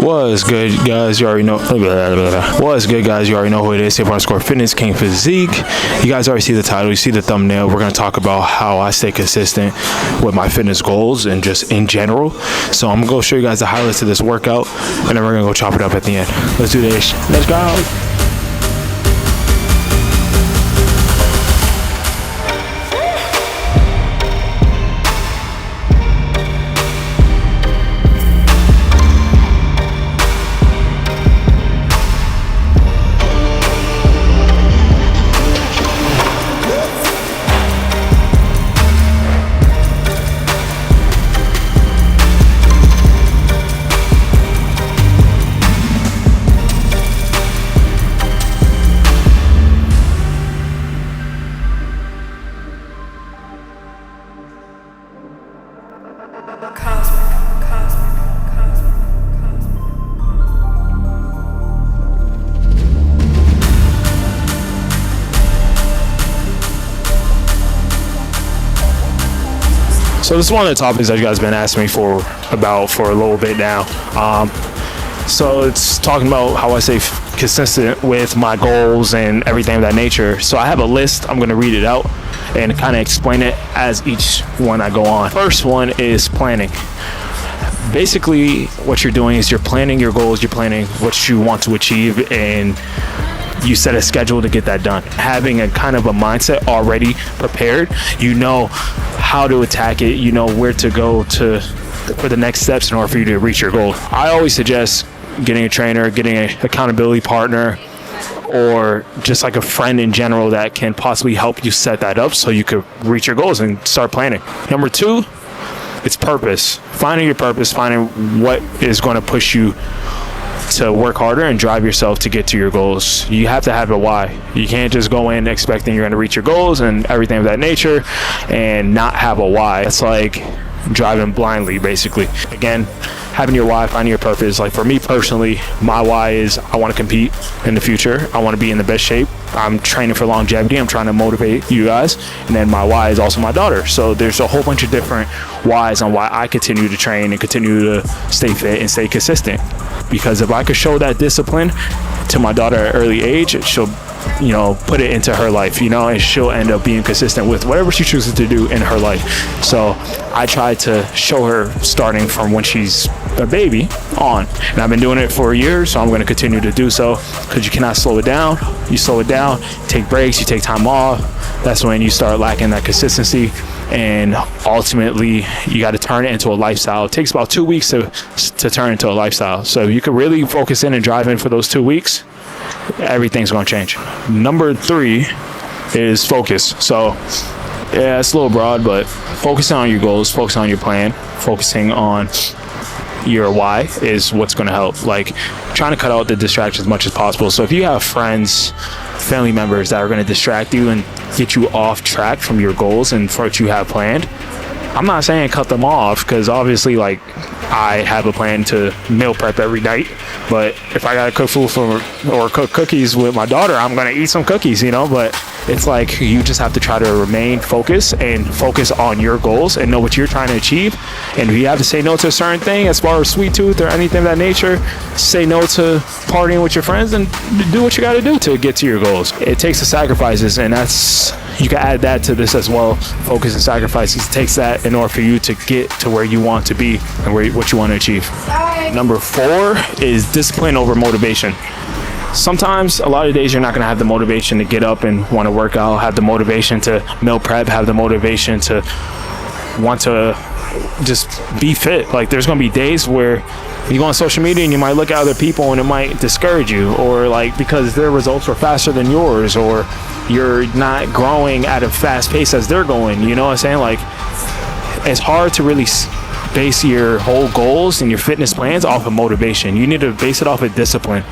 What's good, guys? You already know. What's good, guys? You already know who it is. _fitness king physique. You guys already see the title. You see the thumbnail. We're gonna talk about how I stay consistent with my fitness goals and just in general. So I'm gonna go show you guys the highlights of this workout, and then we're gonna go chop it up at the end. Let's do this. Let's go. So this is one of the topics that you guys have been asking me for a little bit now. So it's talking about how I stay consistent with my goals and everything of that nature. So I have a list. I'm going to read it out and kind of explain it as each one I go on. First one is planning. Basically, what you're doing is you're planning your goals, you're planning what you want to achieve, and you set a schedule to get that done. Having a kind of a mindset already prepared, you know how to attack it, you know where to go for the next steps in order for you to reach your goal. I always suggest getting a trainer, getting an accountability partner, or just like a friend in general that can possibly help you set that up so you could reach your goals and start planning. Number two, it's purpose. Finding your purpose, finding what is going to push you to work harder and drive yourself to get to your goals. You have to have a why. You can't just go in expecting you're going to reach your goals and everything of that nature and not have a why. It's like driving blindly, basically. Again, having your why, finding your purpose. Like for me personally, my why is I want to compete in the future. I want to be in the best shape. I'm training for longevity. I'm trying to motivate you guys. And then my why is also my daughter. So there's a whole bunch of different whys on why I continue to train and continue to stay fit and stay consistent. Because if I could show that discipline to my daughter at an early age, she'll, put it into her life, and she'll end up being consistent with whatever she chooses to do in her life. So I try to show her starting from when she's a baby on. And I've been doing it for years, so I'm going to continue to do so, because you cannot slow it down. You slow it down, take breaks, you take time off. That's when you start lacking that consistency. And ultimately, you got to turn it into a lifestyle. It takes about 2 weeks to turn into a lifestyle. So if you can really focus in and drive in for those 2 weeks, everything's going to change. Number three is focus. So yeah, it's a little broad, but focusing on your goals, focusing on your plan, focusing on your why is what's going to help. Like trying to cut out the distractions as much as possible. So if you have friends, family members that are going to distract you and get you off track from your goals and for what you have planned, I'm not saying cut them off, because obviously I have a plan to meal prep every night, but if I gotta cook food or cook cookies with my daughter, I'm gonna eat some cookies, but it's like you just have to try to remain focused and focus on your goals and know what you're trying to achieve. And if you have to say no to a certain thing as far as sweet tooth or anything of that nature, say no to partying with your friends and do what you got to do to get to your goals. It takes the sacrifices, and you can add that to this as well. Focus and sacrifices. It takes that in order for you to get to where you want to be and what you want to achieve. Number four is discipline over motivation. Sometimes, a lot of days, you're not going to have the motivation to get up and want to work out, have the motivation to meal prep, have the motivation to want to just be fit. Like there's going to be days where you go on social media and you might look at other people and it might discourage you, or because their results are faster than yours, or you're not growing at a fast pace as they're going. You know what I'm saying? It's hard to really base your whole goals and your fitness plans off of motivation. You need to base it off of discipline.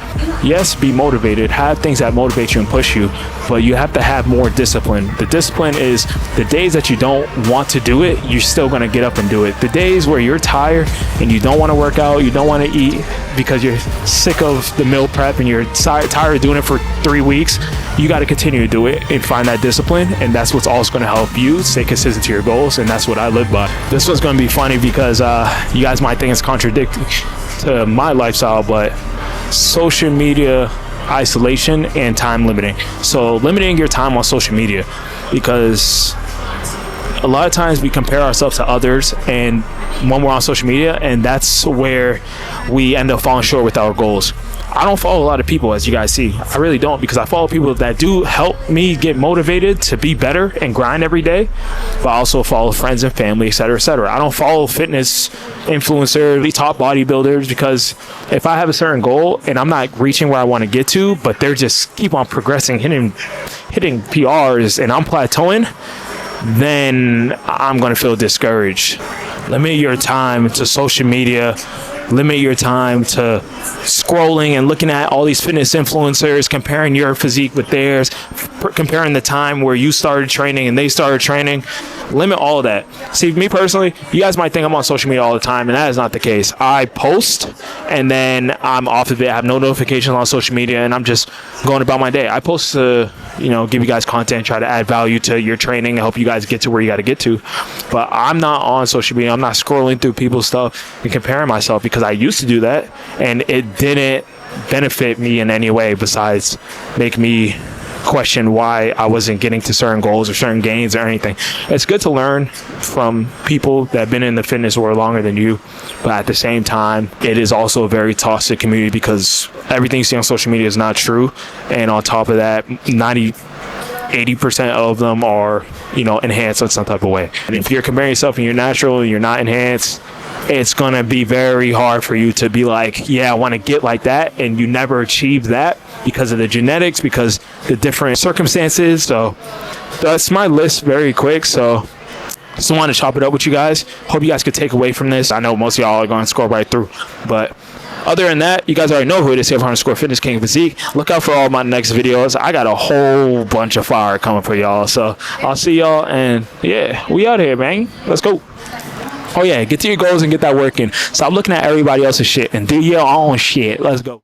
Yes, be motivated, have things that motivate you and push you, but you have to have more discipline. The discipline is the days that you don't want to do it, you're still going to get up and do it. The days where you're tired and you don't want to work out, you don't want to eat because you're sick of the meal prep and you're tired of doing it for 3 weeks, you got to continue to do it and find that discipline, and that's what's also going to help you stay consistent to your goals, and that's what I live by. This one's going to be funny because you guys might think it's contradicting. to my lifestyle, but social media isolation and time limiting. So limiting your time on social media, because a lot of times we compare ourselves to others and when we're on social media, and that's where we end up falling short with our goals. I don't follow a lot of people, as you guys see. I really don't, because I follow people that do help me get motivated to be better and grind every day, but I also follow friends and family, etc., etc. I don't follow fitness influencers, top bodybuilders, because if I have a certain goal and I'm not reaching where I want to get to, but they're just keep on progressing, hitting PRs, and I'm plateauing, then I'm going to feel discouraged. Limit your time to social media. Limit your time to scrolling and looking at all these fitness influencers, comparing your physique with theirs, comparing the time where you started training and they started training. Limit all of that. See, me personally, you guys might think I'm on social media all the time, and that is not the case. I post and then I'm off of it. I have no notifications on social media, and I'm just going about my day. I post to, give you guys content, try to add value to your training, help you guys get to where you got to get to. But I'm not on social media. I'm not scrolling through people's stuff and comparing myself, because I used to do that and it didn't benefit me in any way besides make me question why I wasn't getting to certain goals or certain gains or anything. It's good to learn from people that have been in the fitness world longer than you, but at the same time, it is also a very toxic community, because everything you see on social media is not true. And on top of that, 80% of them are, enhanced in some type of way. And if you're comparing yourself and you're natural and you're not enhanced, it's going to be very hard for you to be like, yeah, I want to get like that, and you never achieve that because of the genetics, because the different circumstances. So that's my list very quick. So just want to chop it up with you guys. Hope you guys could take away from this. I know most of y'all are going to scroll right through, but other than that, you guys already know who it is. __ Fitness King Physique. Look out for all my next videos. I got a whole bunch of fire coming for y'all. So I'll see y'all, and yeah, we out here, man. Let's go. Oh yeah, get to your goals and get that work in. Stop looking at everybody else's shit and do your own shit. Let's go.